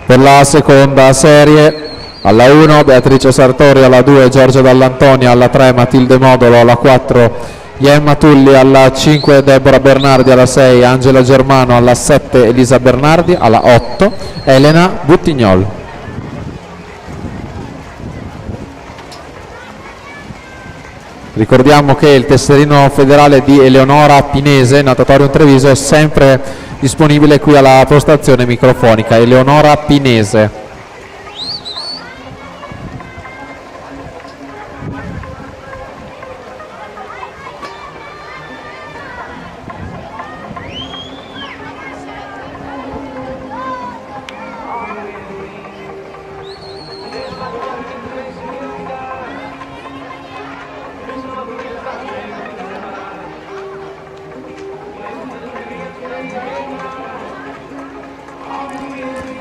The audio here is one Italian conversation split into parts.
Per la seconda serie, alla 1 Beatrice Sartori, alla 2 Giorgia Dall'Antonia, alla 3 Matilde Modolo, alla 4 Iemma Tulli, alla 5 Deborah Bernardi, alla 6 Angela Germano, alla 7 Elisa Bernardi, alla 8 Elena Buttignol. Ricordiamo che il tesserino federale di Eleonora Pinese, Natatorium Treviso, è sempre disponibile qui alla postazione microfonica. Eleonora Pinese.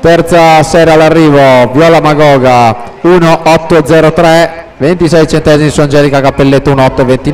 Terza serie all'arrivo, Viola Magoga 1.803, 26 centesimi su Angelica Cappelletto 1.829.